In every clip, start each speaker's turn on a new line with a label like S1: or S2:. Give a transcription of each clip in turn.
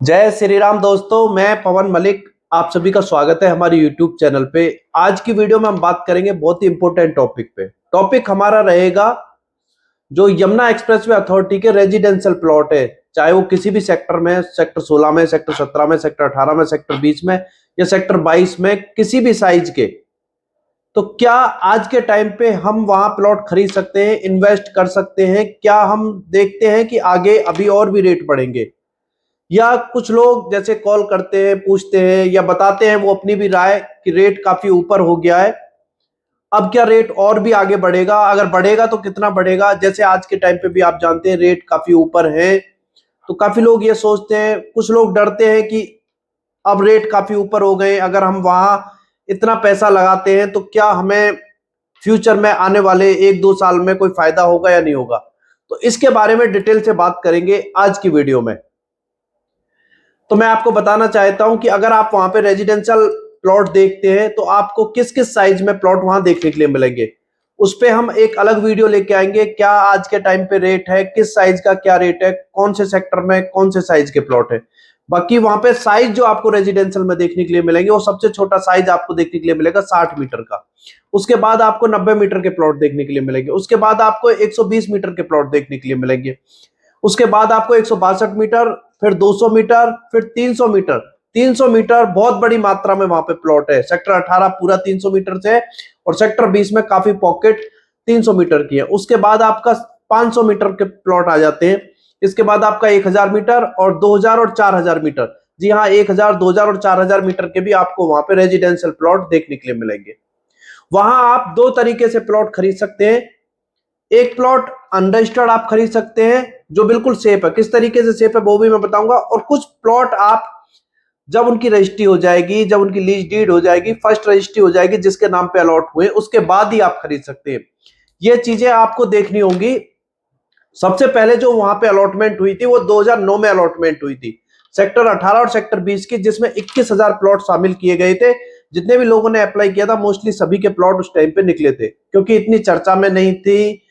S1: जय श्री राम दोस्तों, मैं पवन मलिक। आप सभी का स्वागत है हमारे YouTube चैनल पे। आज की वीडियो में हम बात करेंगे बहुत ही इंपॉर्टेंट टॉपिक पे। टॉपिक हमारा रहेगा जो यमुना एक्सप्रेसवे अथॉरिटी के रेजिडेंशियल प्लॉट है, चाहे वो किसी भी सेक्टर में, सेक्टर 16 में, सेक्टर 17 में, सेक्टर 18 में, सेक्टर 20 में या सेक्टर 22 में, किसी भी साइज के। तो क्या आज के टाइम पे हम वहां प्लॉट खरीद सकते हैं, इन्वेस्ट कर सकते हैं? क्या हम देखते हैं कि आगे अभी और भी रेट बढ़ेंगे? या कुछ लोग जैसे कॉल करते हैं, पूछते हैं या बताते हैं वो अपनी भी राय कि रेट काफी ऊपर हो गया है, अब क्या रेट और भी आगे बढ़ेगा? अगर बढ़ेगा तो कितना बढ़ेगा? जैसे आज के टाइम पे भी आप जानते हैं रेट काफी ऊपर है, तो काफी लोग ये सोचते हैं, कुछ लोग डरते हैं कि अब रेट काफी ऊपर हो गए, अगर हम वहां इतना पैसा लगाते हैं तो क्या हमें फ्यूचर में आने वाले 1-2 साल में कोई फायदा होगा या नहीं होगा? तो इसके बारे में डिटेल से बात करेंगे आज की वीडियो में। तो मैं आपको बताना चाहता हूं कि अगर आप वहां पे रेजिडेंशियल प्लॉट देखते हैं तो आपको किस किस साइज में प्लॉट वहां देखने के लिए मिलेंगे, उस पे हम एक अलग वीडियो लेके आएंगे। क्या आज के टाइम पे रेट है, किस साइज का क्या रेट है, कौन से सेक्टर में कौन से साइज के प्लॉट है। बाकी वहां पे साइज जो आपको रेजिडेंशियल में देखने के लिए मिलेंगे, वो सबसे छोटा साइज आपको देखने के लिए मिलेगा 60 मीटर का। उसके बाद आपको 90 मीटर के प्लॉट देखने के लिए मिलेंगे। उसके बाद आपको 120 मीटर के प्लॉट देखने के लिए मिलेंगे। उसके बाद आपको 162 मीटर, फिर 200 मीटर, फिर 300 मीटर। 300 मीटर बहुत बड़ी मात्रा में वहां पे प्लॉट है। सेक्टर 18 पूरा 300 मीटर से है और सेक्टर 20 में काफी पॉकेट 300 मीटर की है। उसके बाद आपका 500 मीटर के प्लॉट आ जाते हैं। इसके बाद आपका 1000 मीटर और 2000 और 4000 मीटर। जी हाँ, 1000, 2000 और 4000 मीटर के भी आपको वहां पे रेजिडेंशियल प्लॉट देखने के लिए मिलेंगे। वहां आप दो तरीके से प्लॉट खरीद सकते हैं। एक प्लॉट अनरजिस्टर्ड आप खरीद सकते हैं जो बिल्कुल सेफ है। किस तरीके से सेफ है वो भी मैं बताऊंगा। और कुछ प्लॉट आप जब उनकी रजिस्ट्री हो जाएगी, जब उनकी लीज डीड हो जाएगी, फर्स्ट रजिस्ट्री हो जाएगी जिसके नाम पे अलॉट हुए, उसके बाद ही आप खरीद सकते हैं। ये चीजें आपको देखनी होंगी। सबसे पहले जो वहां पे अलॉटमेंट हुई थी वो 2009 में अलॉटमेंट हुई थी, सेक्टर 18 और सेक्टर 20 की, जिसमें 21,000 प्लॉट शामिल किए गए थे। जितने भी लोगों ने अप्लाई किया था मोस्टली सभी के प्लॉट उस टाइम पे निकले थे, क्योंकि इतनी चर्चा में नहीं थी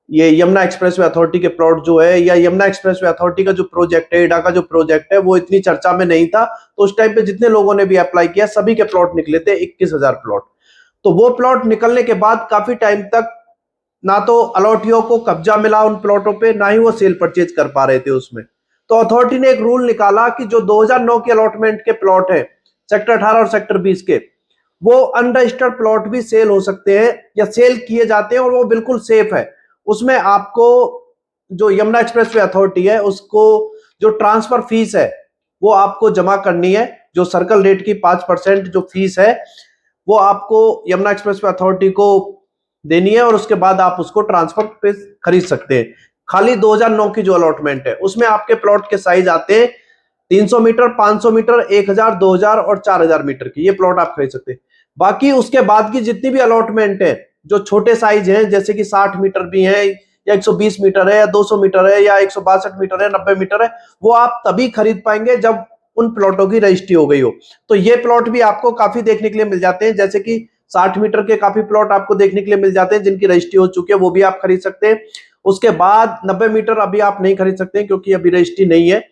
S1: ये यमुना एक्सप्रेसवे अथॉरिटी के प्लॉट जो है, या यमुना एक्सप्रेसवे अथॉरिटी का जो प्रोजेक्ट है, इडा का जो प्रोजेक्ट है, वो इतनी चर्चा में नहीं था। तो उस टाइम पे जितने लोगों ने भी अप्लाई किया सभी के प्लॉट निकले थे, 21,000 प्लॉट। तो वो प्लॉट निकलने के बाद काफी टाइम तक ना तो अलॉटियों को कब्जा मिला उन प्लॉटों पे, ना ही वो सेल परचेज कर पा रहे थे उसमें। तो अथॉरिटी ने एक रूल निकाला कि जो 2009 के अलॉटमेंट के प्लॉट है, सेक्टर 18 और सेक्टर 20 के, वो अनरजिस्टर्ड प्लॉट भी सेल हो सकते हैं या सेल किए जाते हैं और वो बिल्कुल सेफ है। उसमें आपको जो यमुना एक्सप्रेसवे अथॉरिटी है उसको जो ट्रांसफर फीस है वो आपको जमा करनी है। जो सर्कल रेट की 5% जो फीस है वो आपको यमुना एक्सप्रेसवे अथॉरिटी को देनी है और उसके बाद आप उसको ट्रांसफर पे खरीद सकते हैं। खाली 2009 की जो अलॉटमेंट है उसमें आपके प्लॉट के साइज आते हैं 300 मीटर, 500 मीटर, 1000, 2000 और 4000 मीटर की। ये प्लॉट आप खरीद सकते हैं। बाकी उसके बाद की जितनी भी अलॉटमेंट है जो छोटे साइज हैं, जैसे कि 60 मीटर भी है या 120 मीटर है या 200 मीटर है या 162 मीटर है, 90 मीटर है, वो आप तभी खरीद पाएंगे जब उन प्लॉटों की रजिस्ट्री हो गई हो। तो ये प्लॉट भी आपको काफी देखने के लिए मिल जाते हैं, जैसे कि 60 मीटर के काफी प्लॉट आपको देखने के लिए मिल जाते हैं जिनकी रजिस्ट्री हो चुकी है, वो भी आप खरीद सकते हैं। उसके बाद 90 मीटर अभी आप नहीं खरीद सकते क्योंकि अभी रजिस्ट्री नहीं है।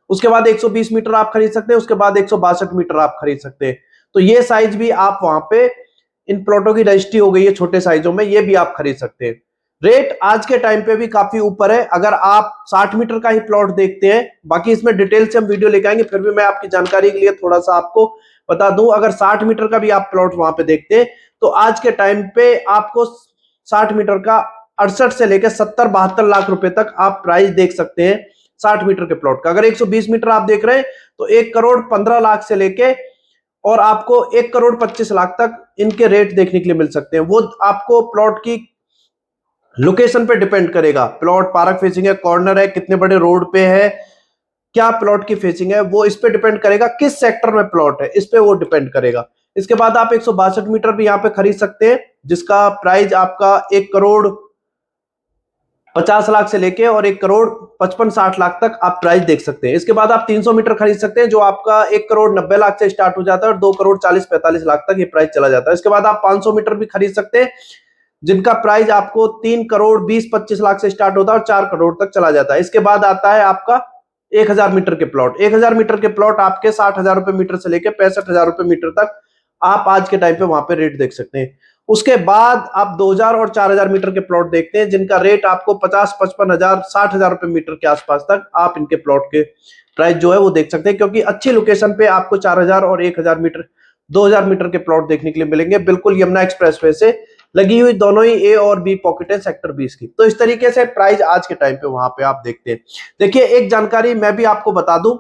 S1: उसके बाद 120 मीटर आप खरीद सकते हैं। उसके बाद 162 मीटर आप खरीद सकते हैं। तो ये साइज भी आप वहां पे, इन प्लॉटों की रजिस्ट्री हो गई है छोटे साइजों में, ये भी आप खरीद सकते हैं। रेट आज के टाइम पे भी काफी ऊपर है अगर आप 60 मीटर का ही प्लॉट देखते हैं। बाकी इसमें डिटेल से हम वीडियो लेके आएंगे, फिर भी मैं आपकी जानकारी के लिए थोड़ा सा आपको बता दूं। अगर 60 मीटर का भी आप प्लॉट वहां पे देखते हैं तो आज के टाइम पे आपको 60 मीटर का 68 से लेकर 70-72 लाख रुपए तक आप प्राइस देख सकते हैं 60 मीटर के प्लॉट का। अगर 120 मीटर आप देख रहे हैं तो 1 करोड़ 15 लाख से लेके और आपको 1 करोड़ 25 लाख तक इनके रेट देखने के लिए मिल सकते हैं। वो आपको प्लॉट की लोकेशन पे डिपेंड करेगा। प्लॉट पार्क फेसिंग है, कॉर्नर है, कितने बड़े रोड पे है, क्या प्लॉट की फेसिंग है, वो इस पे डिपेंड करेगा। किस सेक्टर में प्लॉट है इस पे वो डिपेंड करेगा। इसके बाद आप 162 मीटर भी यहाँ पे खरीद सकते हैं जिसका प्राइस आपका 1 करोड़ 50 लाख से लेके और 1 करोड़ 55-60 लाख तक आप प्राइस देख सकते हैं। इसके बाद आप 300 मीटर खरीद सकते हैं जो आपका 1 करोड़ 90 लाख से स्टार्ट हो जाता है और 2 करोड़ 40-45 लाख तक ये प्राइस चला जाता है। इसके बाद आप 500 मीटर भी खरीद सकते हैं जिनका प्राइस आपको 3 करोड़ 20-25 लाख से स्टार्ट होता है और 4 करोड़ तक चला जाता है। इसके बाद आता है आपका 1000 मीटर के प्लॉट, 1000 मीटर के प्लॉट आपके 60,000 रुपए मीटर से लेकर 65,000 रुपए मीटर तक आप आज के टाइम पे वहां पे रेट देख सकते हैं। उसके बाद आप 2000 और 4000 मीटर के प्लॉट देखते हैं जिनका रेट आपको 50, 55,000, 60,000 रुपए मीटर के आसपास तक आप इनके प्लॉट के प्राइस जो है वो देख सकते हैं, क्योंकि अच्छी लोकेशन पे आपको 4000 और 1000 मीटर 2000 मीटर के प्लॉट देखने के लिए मिलेंगे, बिल्कुल यमुना एक्सप्रेसवे से लगी हुई, दोनों ही ए और बी पॉकेट है सेक्टर 20 की। तो इस तरीके से प्राइस आज के टाइम पे वहां पे आप देखते हैं। देखिए एक जानकारी मैं भी आपको बता दूं,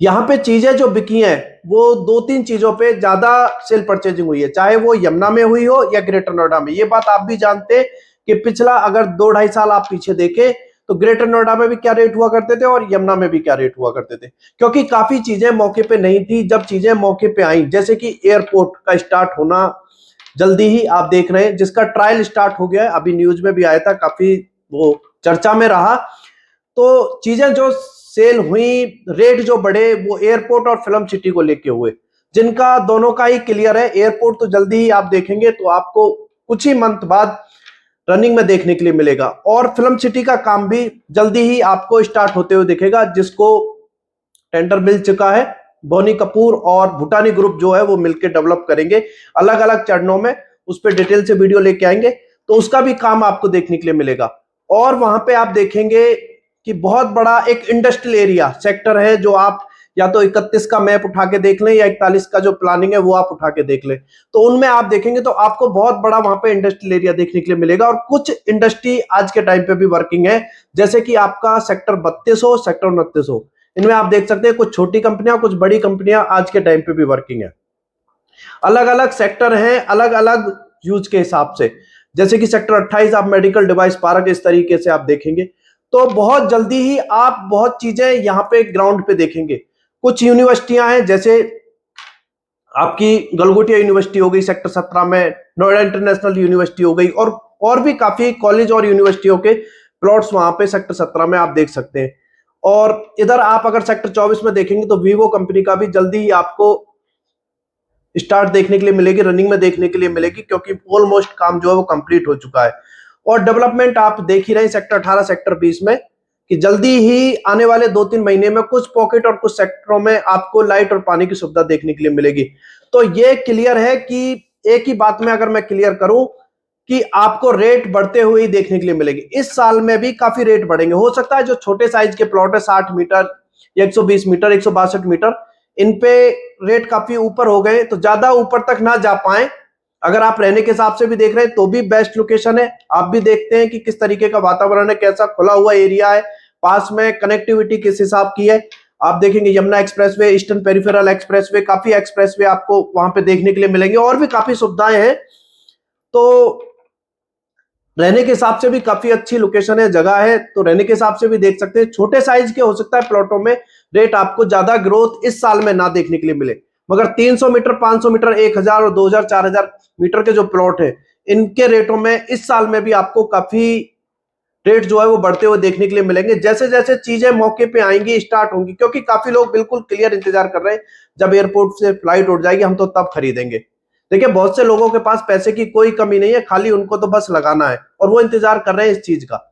S1: यहाँ पे चीजें जो बिकी हैं वो 2-3 चीजों पे ज्यादा सेल परचेजिंग हुई है, चाहे वो यमुना में हुई हो या ग्रेटर नोएडा में। ये बात आप भी जानते हैं कि पिछला अगर 2-2.5 साल आप पीछे देखें तो ग्रेटर नोएडा में भी क्या रेट हुआ करते थे और यमुना में भी क्या रेट हुआ करते थे, क्योंकि काफी चीजें मौके पे नहीं थी। जब चीजें मौके पे आई, जैसे कि एयरपोर्ट का स्टार्ट होना जल्दी ही आप देख रहे हैं, जिसका ट्रायल स्टार्ट हो गया है, अभी न्यूज में भी आया था, काफी वो चर्चा में रहा। तो चीजें जो सेल हुई, रेट जो बढ़े, वो एयरपोर्ट और फिल्म सिटी को लेके हुए, जिनका दोनों का ही क्लियर है। एयरपोर्ट तो जल्दी ही आप देखेंगे तो आपको कुछ ही मंथ बाद रनिंग में देखने के लिए मिलेगा, और फिल्म सिटी का काम भी जल्दी ही आपको स्टार्ट होते हुए दिखेगा, जिसको टेंडर मिल चुका है। बोनी कपूर और भूटानी ग्रुप जो है वो मिलकर डेवलप करेंगे अलग अलग चरणों में, उस पर डिटेल से वीडियो लेके आएंगे, तो उसका भी काम आपको देखने के लिए मिलेगा। और वहां पे आप देखेंगे कि बहुत बड़ा एक इंडस्ट्रियल एरिया सेक्टर है, जो आप या तो 31 का मैप उठा के देख लें या 41 का जो प्लानिंग है वो आप उठा के देख लें, तो उनमें आप देखेंगे तो आपको बहुत बड़ा वहां पे इंडस्ट्रियल एरिया देखने के लिए मिलेगा। और कुछ इंडस्ट्री आज के टाइम पे भी वर्किंग है, जैसे कि आपका सेक्टर 32 हो, सेक्टर 29 हो, इनमें आप देख सकते हैं कुछ छोटी कंपनियां, कुछ बड़ी कंपनियां आज के टाइम पे भी वर्किंग है। अलग अलग सेक्टर हैं, अलग अलग यूज के हिसाब से, जैसे कि सेक्टर 28 आप मेडिकल डिवाइस पार्क, इस तरीके से आप देखेंगे। तो बहुत जल्दी ही आप बहुत चीजें यहाँ पे ग्राउंड पे देखेंगे। कुछ यूनिवर्सिटियां हैं, जैसे आपकी गलगोटिया यूनिवर्सिटी हो गई सेक्टर 17 में, नोएडा इंटरनेशनल यूनिवर्सिटी हो गई, और भी काफी कॉलेज और यूनिवर्सिटियों के प्लॉट्स वहां पे सेक्टर 17 में आप देख सकते हैं। और इधर आप अगर सेक्टर 24 में देखेंगे तो वीवो कंपनी का भी जल्दी ही आपको स्टार्ट देखने के लिए मिलेगी, रनिंग में देखने के लिए मिलेगी, क्योंकि ऑलमोस्ट काम जो है वो कंप्लीट हो चुका है। और डेवलपमेंट आप देख ही रहे हैं सेक्टर 18 सेक्टर 20 में, कि जल्दी ही आने वाले 2-3 महीने में कुछ पॉकेट और कुछ सेक्टरों में आपको लाइट और पानी की सुविधा देखने के लिए मिलेगी। तो ये क्लियर है कि एक ही बात में अगर मैं क्लियर करूं कि आपको रेट बढ़ते हुए ही देखने के लिए मिलेगी। इस साल में भी काफी रेट बढ़ेंगे। हो सकता है जो छोटे साइज के प्लॉट है 60 मीटर, 120 मीटर, 162 मीटर, इन पे रेट काफी ऊपर हो गए, तो ज्यादा ऊपर तक ना जा पाए। अगर आप रहने के हिसाब से भी देख रहे हैं तो भी बेस्ट लोकेशन है। आप भी देखते हैं कि किस तरीके का वातावरण है, कैसा खुला हुआ एरिया है, पास में कनेक्टिविटी किस हिसाब की है। आप देखेंगे Yamuna expressway, eastern peripheral expressway, काफी एक्सप्रेसवे आपको वहां पे देखने के लिए मिलेंगे, और भी काफी सुविधाएं हैं। तो रहने के हिसाब से भी काफी अच्छी लोकेशन है, जगह है, तो रहने के हिसाब से भी देख सकते हैं। छोटे साइज के हो सकता है प्लॉटों में रेट आपको ज्यादा ग्रोथ इस साल में ना देखने के लिए मिले, मगर 300 मीटर, 500 मीटर, 1000 और 2000, 4000 मीटर के जो प्लॉट है, इनके रेटों में इस साल में भी आपको काफी रेट जो है वो बढ़ते हुए देखने के लिए मिलेंगे, जैसे जैसे चीजें मौके पे आएंगी, स्टार्ट होंगी। क्योंकि काफी लोग बिल्कुल क्लियर इंतजार कर रहे हैं, जब एयरपोर्ट से फ्लाइट उड़ जाएगी हम तो तब खरीदेंगे। देखिए बहुत से लोगों के पास पैसे की कोई कमी नहीं है, खाली उनको तो बस लगाना है, और वो इंतजार कर रहे हैं इस चीज का।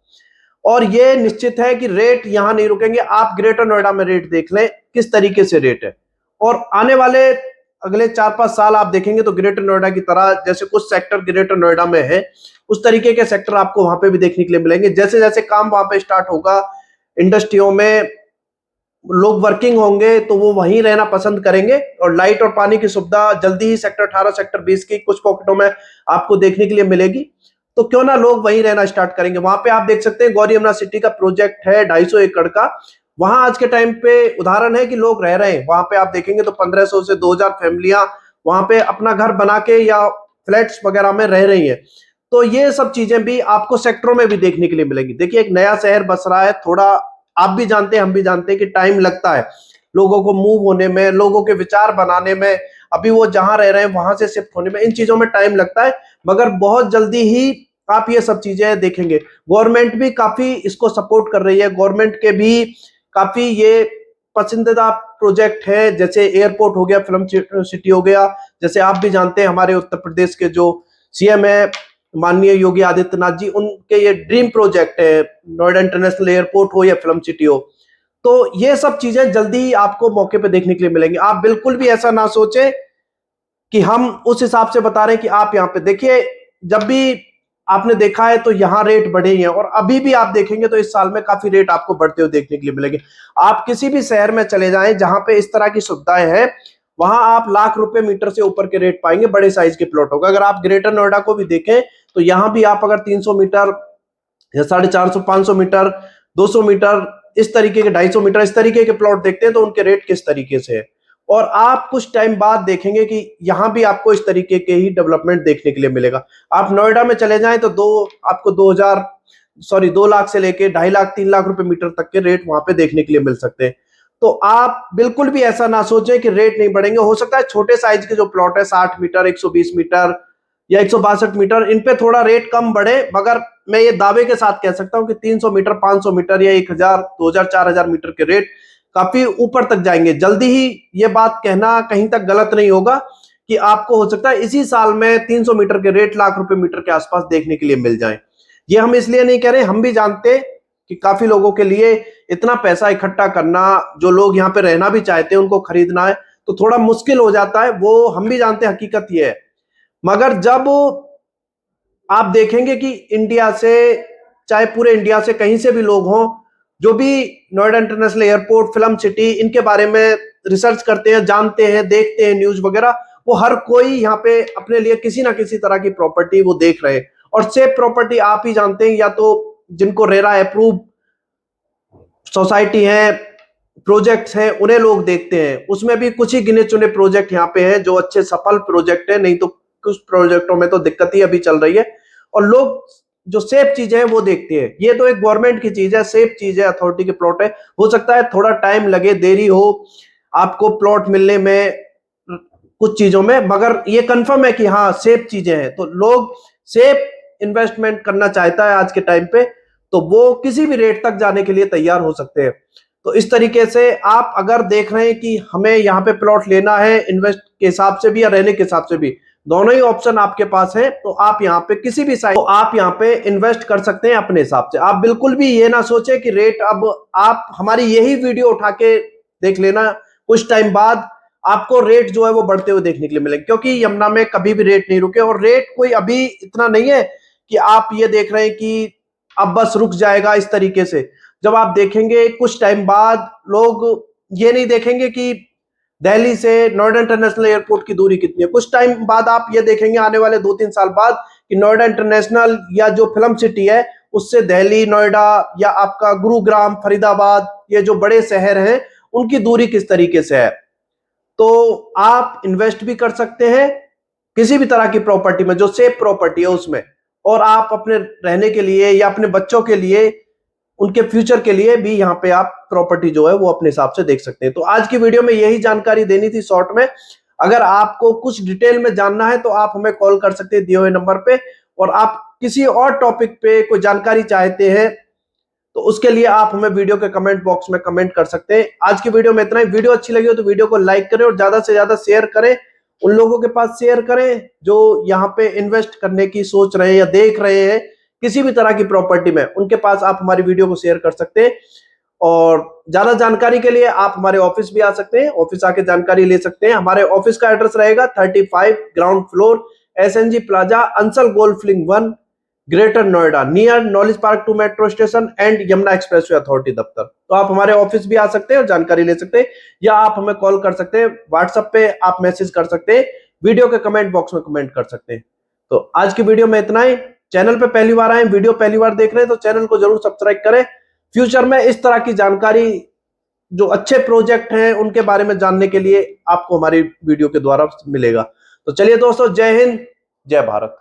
S1: और ये निश्चित है कि रेट यहां नहीं रुकेंगे। आप ग्रेटर नोएडा में रेट देख लें किस तरीके से रेट है, और आने वाले अगले 4-5 साल आप देखेंगे तो ग्रेटर नोएडा की तरह, जैसे कुछ सेक्टर ग्रेटर नोएडा में है, उस तरीके के सेक्टर आपको वहां पे भी देखने के लिए मिलेंगे। जैसे जैसे काम वहां पे स्टार्ट होगा, इंडस्ट्रियों में लोग वर्किंग होंगे, तो वो वहीं रहना पसंद करेंगे। और लाइट और पानी की सुविधा जल्दी ही सेक्टर 18 सेक्टर 20 की कुछ पॉकेटों में आपको देखने के लिए मिलेगी, तो क्यों ना लोग वहीं रहना स्टार्ट करेंगे। वहां पे आप देख सकते हैं गौरी यमुना सिटी का प्रोजेक्ट है 250 एकड़ का, वहां आज के टाइम पे उदाहरण है कि लोग रह रहे हैं। वहां पे आप देखेंगे तो 1500 से 2000 फैमिलियां वहां पे अपना घर बना के या फ्लैट्स वगैरह में रह रही है। तो ये सब चीजें भी आपको सेक्टरों में भी देखने के लिए मिलेंगी। देखिए एक नया शहर बस रहा है, थोड़ा आप भी जानते हैं, हम भी जानते हैं कि टाइम लगता है लोगों को मूव होने में, लोगों के विचार बनाने में, अभी वो जहां रह रहे हैं वहां से शिफ्ट होने में, इन चीजों में टाइम लगता है, मगर बहुत जल्दी ही आप ये सब चीजें देखेंगे। गवर्नमेंट भी काफी इसको सपोर्ट कर रही है, गवर्नमेंट के भी काफी ये पसंदीदा प्रोजेक्ट है, जैसे एयरपोर्ट हो गया, फिल्म सिटी हो गया। जैसे आप भी जानते हैं हमारे उत्तर प्रदेश के जो सीएम है माननीय योगी आदित्यनाथ जी, उनके ये ड्रीम प्रोजेक्ट है, नोएडा इंटरनेशनल एयरपोर्ट हो या फिल्म सिटी हो। तो ये सब चीजें जल्दी ही आपको मौके पे देखने के लिए मिलेंगी। आप बिल्कुल भी ऐसा ना सोचे कि हम उस हिसाब से बता रहे हैं कि आप यहाँ पे देखिए, जब भी आपने देखा है तो यहाँ रेट बढ़े ही हैं, और अभी भी आप देखेंगे तो इस साल में काफी रेट आपको बढ़ते हुए देखने के लिए मिलेंगे। आप किसी भी शहर में चले जाएं जहां पे इस तरह की सुविधाएं हैं, वहां आप लाख रुपए मीटर से ऊपर के रेट पाएंगे बड़े साइज के प्लॉटों का। अगर आप ग्रेटर नोएडा को भी देखें तो यहाँ भी आप अगर 300 मीटर या 450 500 मीटर 200 मीटर इस तरीके के 250 मीटर इस तरीके के प्लॉट देखते हैं तो उनके रेट किस तरीके से है। और आप कुछ टाइम बाद देखेंगे कि यहां भी आपको इस तरीके के ही डेवलपमेंट देखने के लिए मिलेगा। आप नोएडा में चले जाएं तो आपको 2 लाख से लेके 2.5 लाख 3 लाख रुपए मीटर तक के रेट वहां पे देखने के लिए मिल सकते हैं। तो आप बिल्कुल भी ऐसा ना सोचें कि रेट नहीं बढ़ेंगे। हो सकता है छोटे साइज के जो प्लॉट है 60 मीटर 120 मीटर या 162 मीटर, इन पे थोड़ा रेट कम बढ़े, मगर मैं ये दावे के साथ कह सकता हूं कि 300 मीटर 500 मीटर या 1000 2000 4000 मीटर के रेट काफी ऊपर तक जाएंगे जल्दी ही। ये बात कहना कहीं तक गलत नहीं होगा कि आपको हो सकता है इसी साल में 300 मीटर के रेट लाख रुपए मीटर के आसपास देखने के लिए मिल जाएं। ये हम इसलिए नहीं कह रहे, हम भी जानते कि काफी लोगों के लिए इतना पैसा इकट्ठा करना, जो लोग यहाँ पे रहना भी चाहते हैं उनको खरीदना है तो थोड़ा मुश्किल हो जाता है, वो हम भी जानते हैं, हकीकत ये है। मगर जब आप देखेंगे कि इंडिया से, चाहे पूरे इंडिया से कहीं से भी लोग हों, जो भी Noida international airport, film city, इनके बारे में रिसर्च करते हैं, जानते हैं, देखते हैं न्यूज वगैरह, वो हर कोई यहाँ पे अपने लिए किसी ना किसी तरह की प्रॉपर्टी वो देख रहे हैं। और सेफ प्रॉपर्टी आप ही जानते हैं, या तो जिनको रेरा अप्रूव सोसाइटी है, प्रोजेक्ट्स हैं, उन्हें लोग देखते हैं। उसमें भी कुछ ही गिने चुने प्रोजेक्ट यहाँ पे हैं जो अच्छे सफल प्रोजेक्ट है, नहीं तो कुछ प्रोजेक्टों में तो दिक्कत ही अभी चल रही है। और लोग जो सेफ चीजें हैं वो देखते हैं। ये तो एक गवर्नमेंट की चीज है, सेफ चीज है, अथॉरिटी के प्लॉट है। हो सकता है थोड़ा टाइम लगे, देरी हो आपको प्लॉट मिलने में कुछ चीजों में, मगर ये कंफर्म है कि हाँ सेफ चीजें हैं। तो लोग सेफ इन्वेस्टमेंट करना चाहता है आज के टाइम पे, तो वो किसी भी रेट तक जाने के लिए तैयार हो सकते हैं। तो इस तरीके से आप अगर देख रहे हैं कि हमें यहाँ पे प्लॉट लेना है इन्वेस्ट के हिसाब से भी या रहने के हिसाब से भी, दोनों ही ऑप्शन आपके पास है, तो आप यहाँ पे किसी भी साइड, तो आप यहाँ पे इन्वेस्ट कर सकते हैं अपने हिसाब से। आप बिल्कुल भी ये ना सोचे कि रेट, अब आप हमारी यही वीडियो उठा के देख लेना, कुछ टाइम बाद आपको रेट जो है वो बढ़ते हुए देखने के लिए मिलेंगे, क्योंकि यमुना में कभी भी रेट नहीं रुके। और रेट कोई अभी इतना नहीं है कि आप ये देख रहे हैं कि अब बस रुक जाएगा इस तरीके से। जब आप देखेंगे कुछ टाइम बाद, लोग ये नहीं देखेंगे कि दिल्ली से नोएडा इंटरनेशनल एयरपोर्ट की दूरी कितनी है। कुछ टाइम बाद आप ये देखेंगे आने वाले 2-3 साल बाद कि नोएडा इंटरनेशनल या जो फिल्म सिटी है उससे दिल्ली, नोएडा या आपका गुरुग्राम, फरीदाबाद, ये जो बड़े शहर हैं उनकी दूरी किस तरीके से है। तो आप इन्वेस्ट भी कर सकते हैं किसी भी तरह की प्रॉपर्टी में जो सेफ प्रॉपर्टी है उसमें, और आप अपने रहने के लिए या अपने बच्चों के लिए, उनके फ्यूचर के लिए भी यहाँ पे आप प्रॉपर्टी जो है वो अपने हिसाब से देख सकते हैं। तो आज की वीडियो में यही जानकारी देनी थी शॉर्ट में। अगर आपको कुछ डिटेल में जानना है तो आप हमें कॉल कर सकते हैं दिए हुए नंबर पे, और आप किसी और टॉपिक पे कोई जानकारी चाहते हैं तो उसके लिए आप हमें वीडियो के कमेंट बॉक्स में कमेंट कर सकते हैं। आज की वीडियो में इतना ही। वीडियो अच्छी लगी हो तो वीडियो को लाइक करें और ज्यादा से ज्यादा शेयर करें, उन लोगों के पास शेयर करें जो यहाँ पे इन्वेस्ट करने की सोच रहे हैं या देख रहे हैं किसी भी तरह की प्रॉपर्टी में, उनके पास आप हमारी वीडियो को शेयर कर सकते हैं। और ज्यादा जानकारी के लिए आप हमारे ऑफिस भी आ सकते हैं, ऑफिस आके जानकारी ले सकते हैं। हमारे ऑफिस का एड्रेस रहेगा 35 ground floor, SNG plaza, Ansal golf link 1, greater Noida, near knowledge park 2 metro station and Yamuna expressway authority दफ्तर। तो आप हमारे ऑफिस भी आ सकते हैं और जानकारी ले सकते हैं, या आप हमें कॉल कर सकते हैं, व्हाट्सएप पे आप मैसेज कर सकते हैं, वीडियो के कमेंट बॉक्स में कमेंट कर सकते हैं। तो आज की वीडियो में इतना ही। चैनल पे पहली बार आए, वीडियो पहली बार देख रहे हैं तो चैनल को जरूर सब्सक्राइब करें। फ्यूचर में इस तरह की जानकारी, जो अच्छे प्रोजेक्ट हैं उनके बारे में जानने के लिए आपको हमारी वीडियो के द्वारा मिलेगा। तो चलिए दोस्तों, जय हिंद, जय भारत।